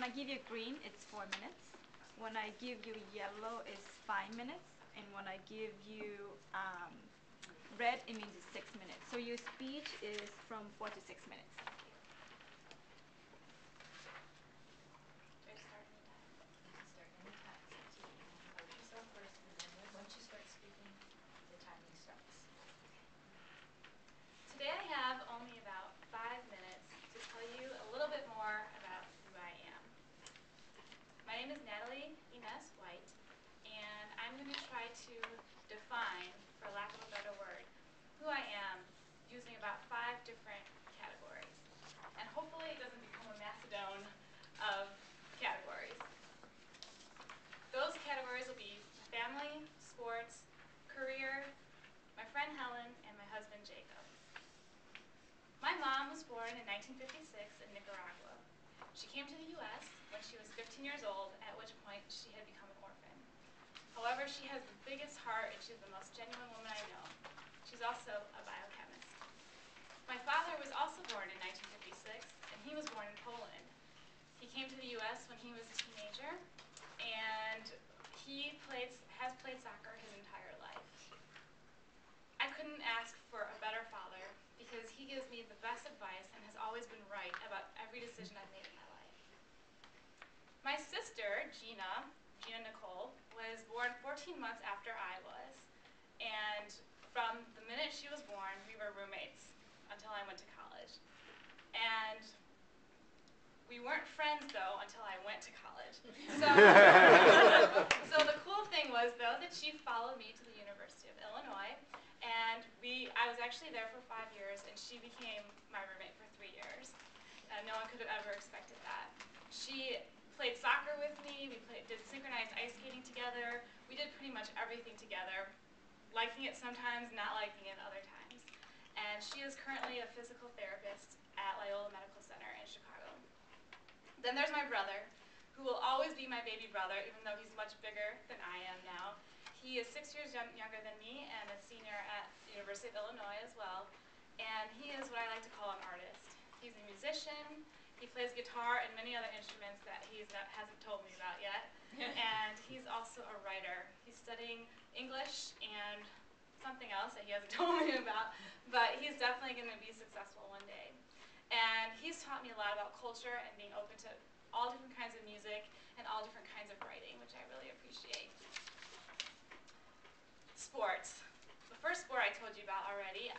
when I give you green, it's 4 minutes. When I give you yellow, it's 5 minutes. And when I give you red, it means it's 6 minutes. So your speech is from 4 to 6 minutes. Do I start anytime? You can start anytime. It's up to you. Introduce yourself first, and then once you start speaking, the timing starts. Today I have only about 5 minutes to tell you a little bit more about who I am. My name is Natalie Icebreaker, and I'm going to try to define, for lack of a better word, who I am using about 5 different categories. And hopefully it doesn't become a Macedon of categories. Those categories will be family, sports, career, my friend Helen, and my husband Jacob. My mom was born in 1956 in Nicaragua. She came to the U.S. when she was 15 years old, at which point she had become an orphan. However, she has the biggest heart, and she's the most genuine woman I know. She's also a biochemist. My father was also born in 1956, and he was born in Poland. He came to the U.S. when he was a teenager, and he has played soccer his entire life. I couldn't ask for a better father because he gives me the best advice and has always been right about every decision I've made in my life. My sister, Gina Nicole, was born 14 months after I was, and from the minute she was born, we were roommates until I went to college. And we weren't friends, though, until I went to college. So the cool thing was, though, that she followed me to the University of Illinois, and I was actually there for 5 years, and she became my roommate for 3 years. No one could have ever expected that. She played soccer with me, did synchronized ice skating together, we did pretty much everything together, liking it sometimes, not liking it other times. And she is currently a physical therapist at Loyola Medical Center in Chicago. Then there's my brother, who will always be my baby brother, even though he's much bigger than I am now. He is 6 years younger than me and a senior at the University of Illinois as well. And he is what I like to call an artist. He's a musician. He plays guitar and many other instruments that he hasn't told me about yet. And he's also a writer. He's studying English and something else that he hasn't told me about, but he's definitely going to be successful one day. And he's taught me a lot about culture and being open to all different kinds of music and all different kinds of writing, which I really appreciate. Sports. The first sport I told you about already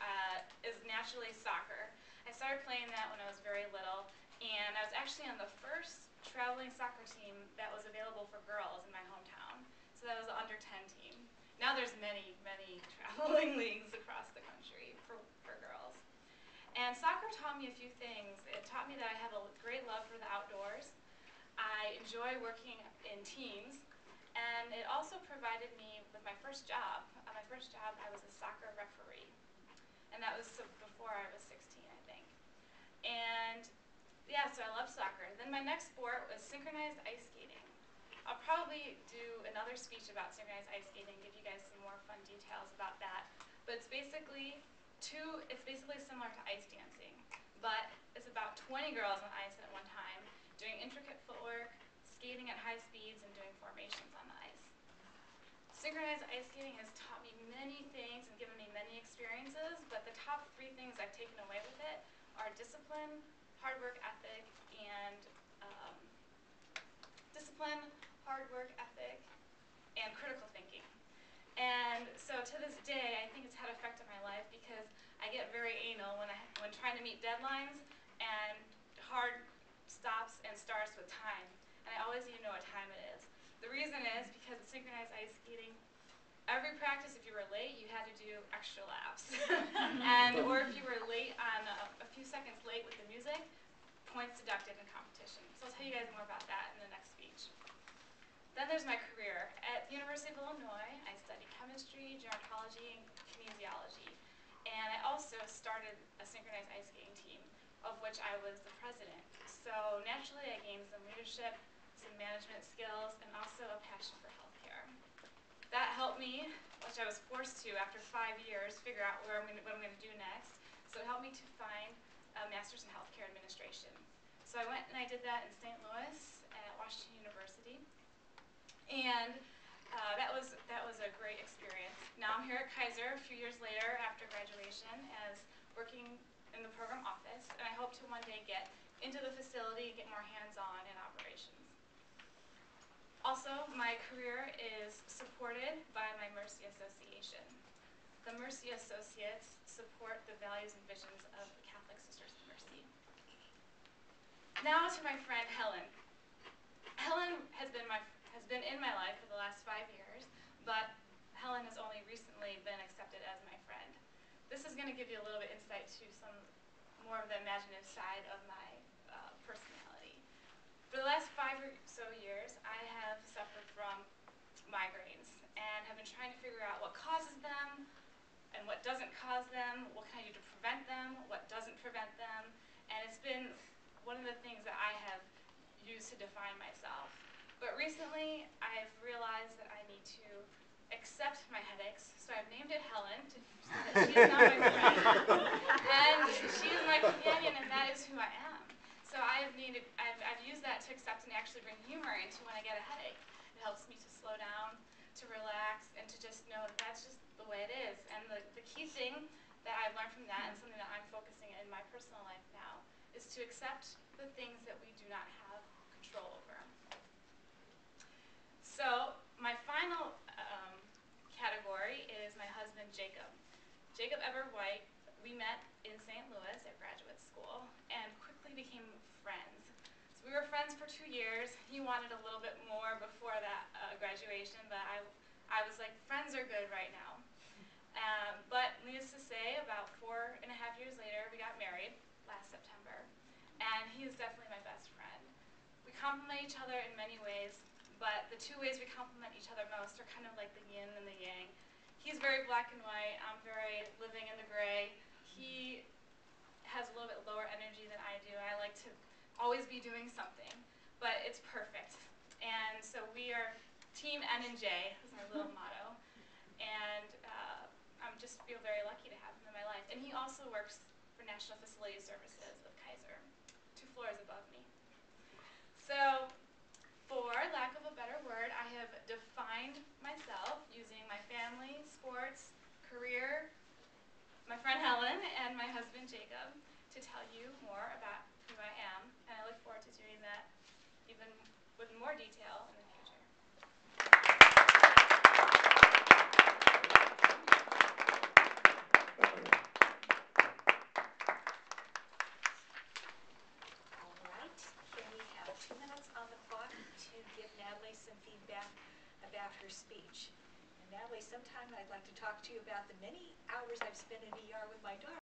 is naturally soccer. I started playing that when I was very little, and I was actually on the first traveling soccer team that was available for girls in my hometown. So that was the under 10 team. Now there's many, many traveling leagues across the country for girls. And soccer taught me a few things. It taught me that I have a great love for the outdoors. I enjoy working in teams. And it also provided me with my first job. My first job, I was a soccer referee. And that was before I was 16, I think. And yeah, so I love soccer. Then my next sport was synchronized ice skating. I'll probably do another speech about synchronized ice skating, give you guys some more fun details about that. But it's basically similar to ice dancing, but it's about 20 girls on ice at one time, doing intricate footwork, skating at high speeds, and doing formations on the ice. Synchronized ice skating has taught me many things and given me many experiences, but the top 3 things I've taken away with it are discipline, hard work ethic, and critical thinking. And so to this day, I think it's had an effect on my life because I get very anal when trying to meet deadlines and hard stops and starts with time. And I always need to know what time it is. The reason is because with synchronized ice skating, every practice, if you were late, you had to do extra laps. Or if you were late on a few seconds late with the music, points deducted in competition. So I'll tell you guys more about that in the next speech. Then there's my career. At the University of Illinois, I studied chemistry, gerontology, and kinesiology. And I also started a synchronized ice skating team, of which I was the president. So naturally, I gained some leadership, some management skills, and also a passion for healthcare. That helped me, which I was forced to after 5 years, figure out what I'm going to do next. So it helped me to find a master's in healthcare administration. So I went and I did that in St. Louis, at Washington University, and that was a great experience. Now I'm here at Kaiser a few years later after graduation as working in the program office, and I hope to one day get into the facility, get more hands-on in operations. Also, my career is supported by my Mercy Association. The Mercy Associates support the values and visions of the Catholic Sisters of Mercy. Now to my friend Helen. Helen has been in my life for the last 5 years, but Helen has only recently been accepted as my friend. This is going to give you a little bit insight to some more of the imaginative side of my personality. For the last 5 or so years, I have suffered from migraines and have been trying to figure out what causes them and what doesn't cause them, what can I do to prevent them, what doesn't prevent them, and it's been one of the things that I have used to define myself. But recently, I've realized that I need to accept my headaches, so I've named it Helen so that she is not my friend, and she is my companion, and that is who I am. So I've used that to accept and actually bring humor into when I get a headache. It helps me to slow down, to relax, and to just know that that's just the way it is. And the key thing that I've learned from that, and something that I'm focusing in my personal life now, is to accept the things that we do not have control over. So my final category is my husband, Jacob. Jacob Ever White, we met in St. Louis at graduate school and quickly became friends. So we were friends for 2 years. He wanted a little bit more before that graduation, but I was like, friends are good right now. But needless to say, about 4.5 years later, we got married last September, and he is definitely my best friend. We complement each other in many ways, but the 2 ways we complement each other most are kind of like the yin and the yang. He's very black and white. I'm very living in the gray. He has a little bit lower energy than I do. I like to always be doing something, but it's perfect. And so we are Team N and J is our little motto. And I just feel very lucky to have him in my life. And he also works for National Facility Services of Kaiser, 2 floors above me. So, for lack of a better word, I have defined myself using my family, sports, career, my friend Helen, and my husband Jacob to tell you more about who I am, and I look forward to doing that even with more detail in the future. All right, here we have 2 minutes on the clock to give Natalie some feedback about her speech. And Natalie, sometime I'd like to talk to you about the many hours I've spent in ER with my daughter.